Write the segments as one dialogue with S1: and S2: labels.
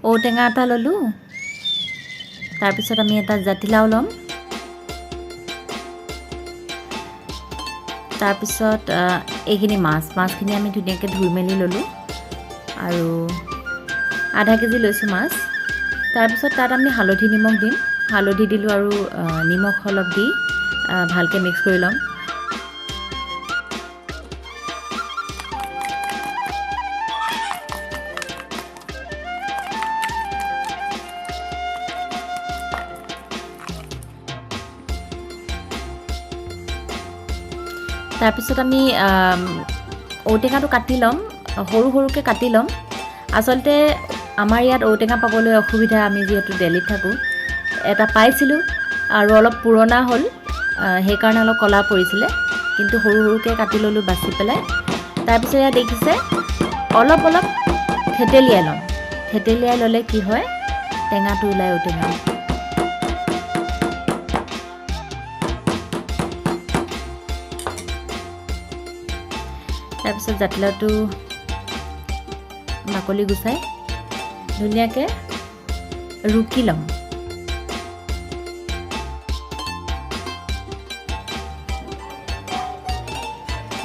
S1: ঔটেঙা এটা ল'লোঁ, তাৰপিছত আমি এটা জাতিলাও ল'ম, তাৰপিছত এইখিনি মাছখিনি আমি ধুনীয়াকৈ ধুই মেলি ল'লোঁ আৰু আধা কেজি লৈছোঁ মাছ। তাৰপিছত তাত আমি হালধি নিমখ দিম, হালধি দিলোঁ আৰু নিমখ অলপ দি ভালকৈ মিক্স কৰি ল'ম। তাৰপিছত আমি ঔটেঙাটো কাটি ল'ম, সৰু সৰুকৈ কাটি ল'ম। আচলতে আমাৰ ইয়াত ঔটেঙা পাবলৈ অসুবিধা, আমি যিহেতু দিল্লীত থাকোঁ। এটা পাইছিলোঁ আৰু অলপ পুৰণা হ'ল, সেইকাৰণে অলপ ক'লা পৰিছিলে, কিন্তু সৰু সৰুকৈ কাটি ল'লোঁ বাছি পেলাই। তাৰপিছত ইয়াত দেখিছে অলপ অলপ থেতেলিয়াই ল'ম। থেতেলিয়াই ল'লে কি হয়, টেঙাটো ওলাই ঔটেঙা। তাৰপিছত জাতিলাওটো বাকলি গুচাই ধুনীয়াকৈ ৰুকি ল'ম।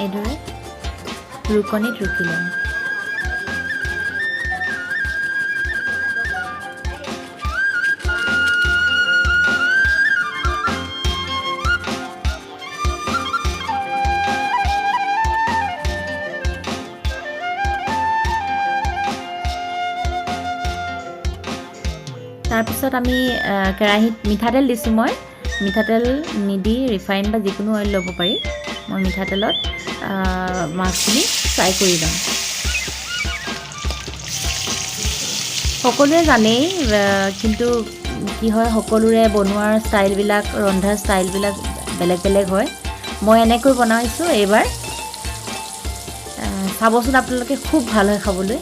S1: এইদৰে ৰুকনিত ৰুকি ল'ম। তাৰপিছত আমি কেৰাহীত মিঠাতেল দিছোঁ। মই মিঠাতেল নিদি ৰিফাইন বা যিকোনো অইল ল'ব পাৰি। মই মিঠাতেলত মাছখিনি ফ্ৰাই কৰি ল'ম। সকলোৱে জানেই, কিন্তু কি হয়, সকলোৰে বনোৱাৰ ষ্টাইলবিলাক, ৰন্ধাৰ ষ্টাইলবিলাক বেলেগ বেলেগ হয়। মই এনেকৈ বনাইছোঁ এইবাৰ, চাবচোন আপোনালোকে, খুব ভাল হয় খাবলৈ।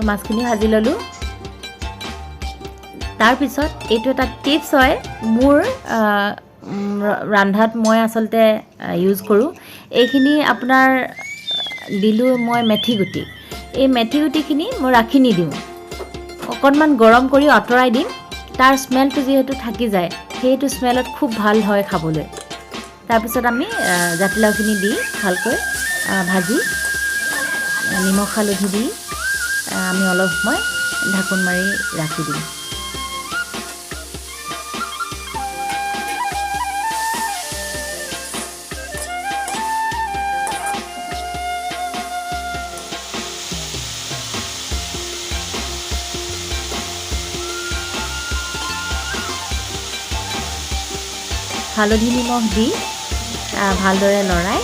S1: মাছখিনি ভাজি ল'লোঁ। তাৰপিছত এইটো এটা টিপছ হয় মোৰ ৰন্ধাত, মই আচলতে ইউজ কৰোঁ। এইখিনি আপোনাৰ দিলোঁ মই মেথি গুটি। এই মেথি গুটিখিনি মই ৰাখি নিদিওঁ, অকণমান গৰম কৰি আঁতৰাই দিম। তাৰ স্মেলটো যিহেতু থাকি যায়, সেইটো স্মেলত খুব ভাল হয় খাবলৈ। তাৰপিছত আমি জাতিলাওখিনি দি ভালকৈ ভাজি নিমখ হালধি দি আমি অলপ সময় ঢাকোন মাৰি ৰাখি দিম। হালধি নিমখ দি ভালদৰে লৰাই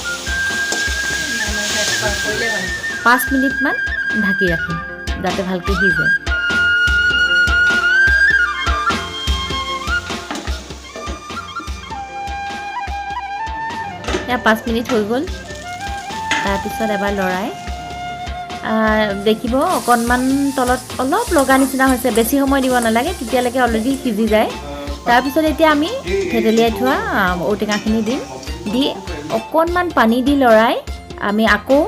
S1: 5 মিনিটমান ঢাকি ৰাখিম, যাতে ভালকৈ সিজে। এয়া 5 মিনিট হৈ গ'ল। তাৰপিছত এবাৰ লৰাই দেখিব অকণমান তলত অলপ লগা নিচিনা হৈছে। বেছি সময় দিব নালাগে, তেতিয়ালৈকে অলৰেডি সিজি যায়। তাৰপিছত এতিয়া আমি থেতেলিয়াই থোৱা ঔটেঙাখিনি দিম, দি অকণমান পানী দি লৰাই আমি আকৌ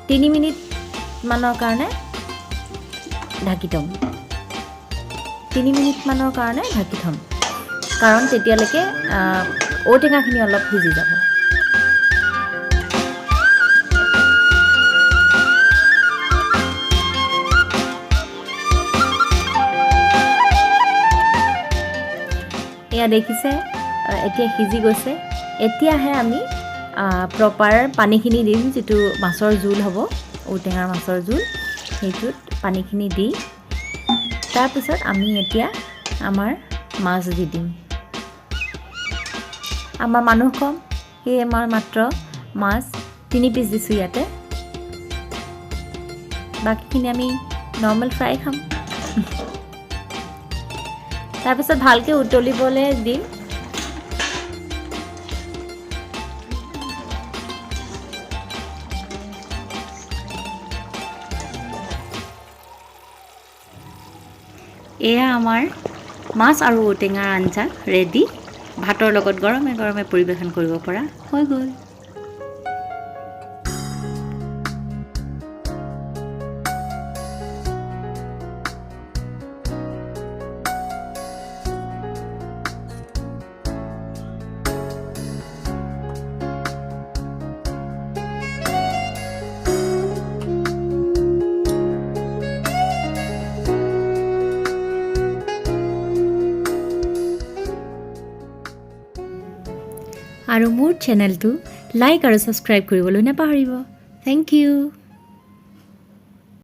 S1: 3 মিনিটমানৰ কাৰণে ঢাকি থ'ম। 3 মিনিটমানৰ কাৰণে ঢাকি থ'ম, কাৰণ তেতিয়ালৈকে ঔটেঙাখিনি অলপ সিজি যাব। এয়া দেখিছে, এতিয়া সিজি গৈছে। এতিয়াহে আমি প্ৰপাৰ পানীখিনি দিম, যিটো মাছৰ জোল হ'ব, ঔটেঙাৰ মাছৰ জোল। সেইটোত পানীখিনি দি তাৰপিছত আমি এতিয়া আমাৰ মাছ দি দিম। আমাৰ মানুহ কম, সেয়ে মই মাত্ৰ মাছ 3 পিচ দিছোঁ ইয়াতে। বাকীখিনি আমি নৰ্মেল ফ্ৰাই খাম। তাৰপিছত ভালকৈ উতলিবলৈ দিম। এয়া আমাৰ মাছ আৰু ঔটেঙাৰ আঞ্জা ৰেডি। ভাতৰ লগত গৰমে গৰমে পৰিৱেশন কৰিব পৰা হৈ গ'ল। আৰু মোৰ চেনেলটো লাইক আৰু ছাবস্ক্ৰাইব কৰিবলৈ নাপাহৰিব। Thank U.